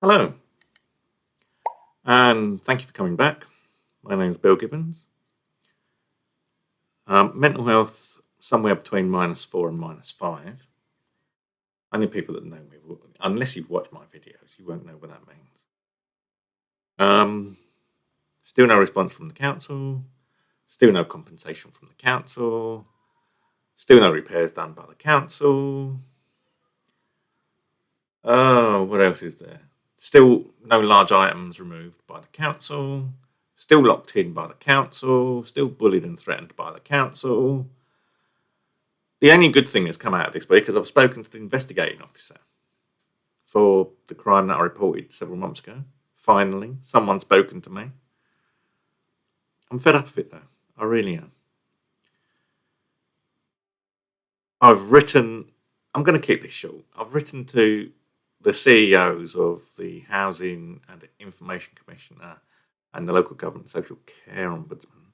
Hello, and thank you for coming back. My name is Bill Gibbons. Mental health, somewhere between -4 and -5. Only people that know me, unless you've watched my videos, you won't know what that means. Um, Still no response from the council, still no compensation from the council, still no repairs done by the council. Oh, what else is there? Still no large items removed by the council, still locked in by the council, still bullied and threatened by the council. The only good thing that's come out of this week is I've spoken to the investigating officer for the crime that I reported several months ago. Finally, someone's spoken to me. I'm fed up of it though. I really am. I'm going to keep this short. I've written to the CEOs of the Housing and Information Commissioner and the Local Government Social Care Ombudsman.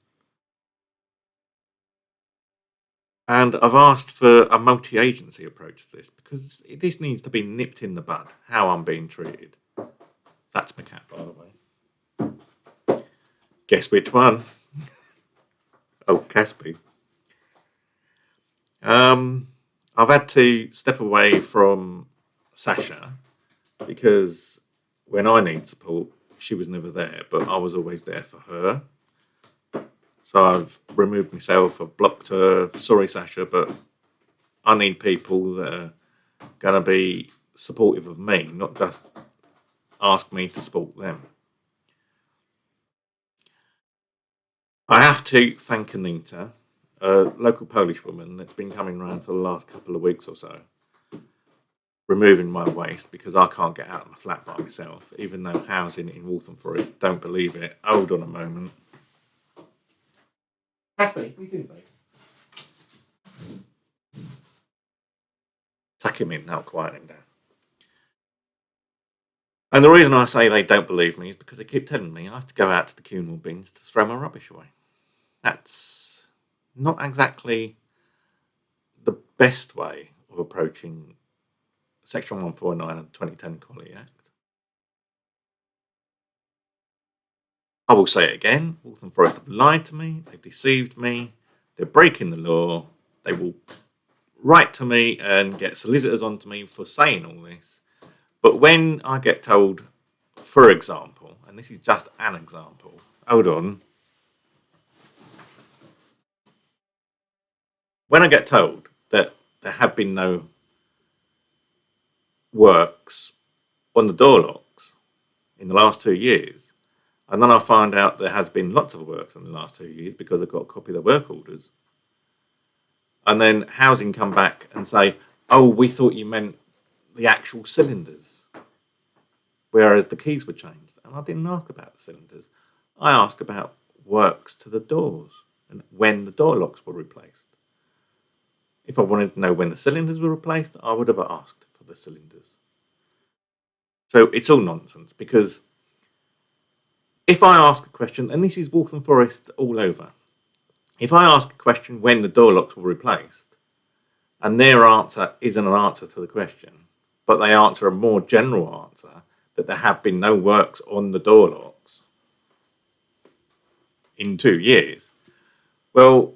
And I've asked for a multi-agency approach to this because this needs to be nipped in the bud, how I'm being treated. That's my cat, by the way. Guess which one? Oh, Caspi. I've had to step away from Sasha because when I need support, she was never there, but I was always there for her. So I've removed myself, I've blocked her. Sorry, Sasha, but I need people that are going to be supportive of me, not just ask me to support them. I have to thank Anita, a local Polish woman that's been coming around for the last couple of weeks or so, removing my waste because I can't get out of my flat by myself, even though housing in Waltham Forest don't believe it. Hold on a moment. Caspi, what are you doing, babe? Tuck him in, now quiet him down. And the reason I say they don't believe me is because they keep telling me I have to go out to the communal bins to throw my rubbish away. That's not exactly the best way of approaching Section 149 of the 2010 Equality Act. I will say it again, Waltham Forest have lied to me, they've deceived me, they're breaking the law, they will write to me and get solicitors onto me for saying all this. But when I get told, for example, and this is just an example, hold on. When I get told that there have been no works on the door locks in the last 2 years, and then I find out there has been lots of works in the last 2 years because I've got a copy of the work orders, and then housing come back and say, oh, we thought you meant the actual cylinders, whereas the keys were changed. And I didn't ask about the cylinders. I asked about works to the doors and when the door locks were replaced. If I wanted to know when the cylinders were replaced, I would have asked for the cylinders. So it's all nonsense because if I ask a question, and this is Waltham Forest all over, if I ask a question when the door locks were replaced, and their answer isn't an answer to the question, but they answer a more general answer that there have been no works on the door locks in 2 years, well,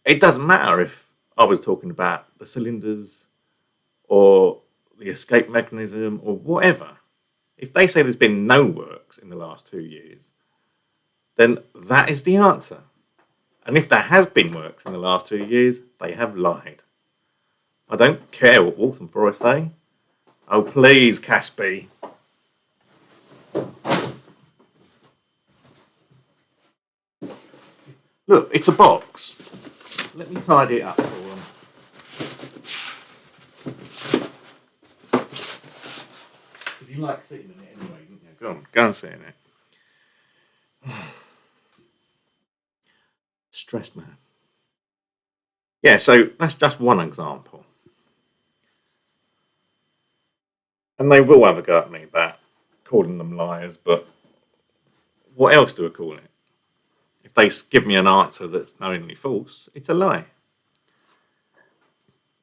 it doesn't matter if I was talking about the cylinders or the escape mechanism or whatever. If they say there's been no works in the last 2 years, then that is the answer. And if there has been works in the last 2 years, they have lied. I don't care what Waltham Forest say. Oh, please, Caspi. Look, it's a box. Let me tidy it up for them. Because you like sitting in it anyway, don't you? Go and sit in it. Stressed man. Yeah, so that's just one example. And they will have a go at me about calling them liars, but what else do I call it? If they give me an answer that's knowingly false, it's a lie.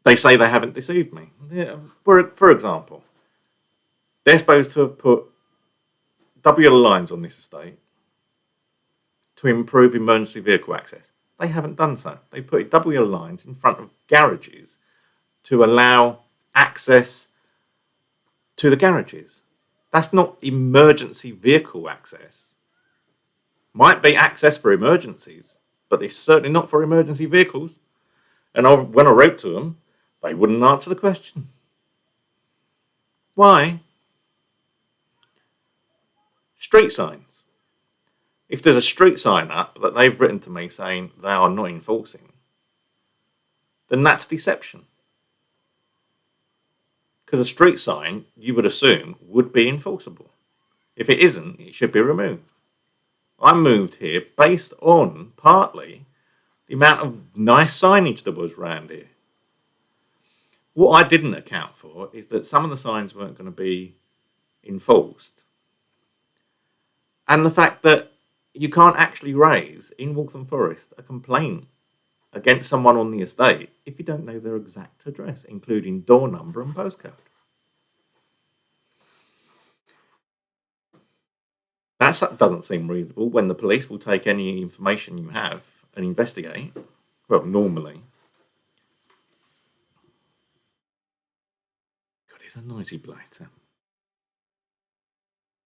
They say they haven't deceived me. Yeah, for example, They're supposed to have put double yellow lines on this estate to improve emergency vehicle access. They haven't done so. They put double yellow lines in front of garages to allow access to the garages. That's not emergency vehicle access. Might be access for emergencies, but it's certainly not for emergency vehicles. And when I wrote to them, they wouldn't answer the question. Why? Street signs. If there's a street sign up that they've written to me saying they are not enforcing, then that's deception. Because a street sign, you would assume, would be enforceable. If it isn't, it should be removed. I moved here based on, partly, the amount of nice signage there was around here. What I didn't account for is that some of the signs weren't going to be enforced. And the fact that you can't actually raise, in Waltham Forest, a complaint against someone on the estate if you don't know their exact address, including door number and postcode. That doesn't seem reasonable when the police will take any information you have and investigate. Well, normally. God, he's a noisy blighter.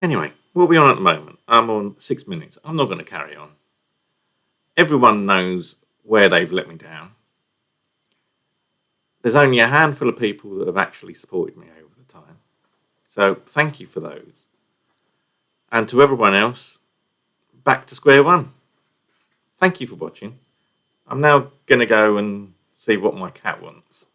Anyway, we'll be on at the moment. I'm on 6 minutes. I'm not going to carry on. Everyone knows where they've let me down. There's only a handful of people that have actually supported me over the time. So thank you for those. And to everyone else, back to square one. Thank you for watching. I'm now going to go and see what my cat wants.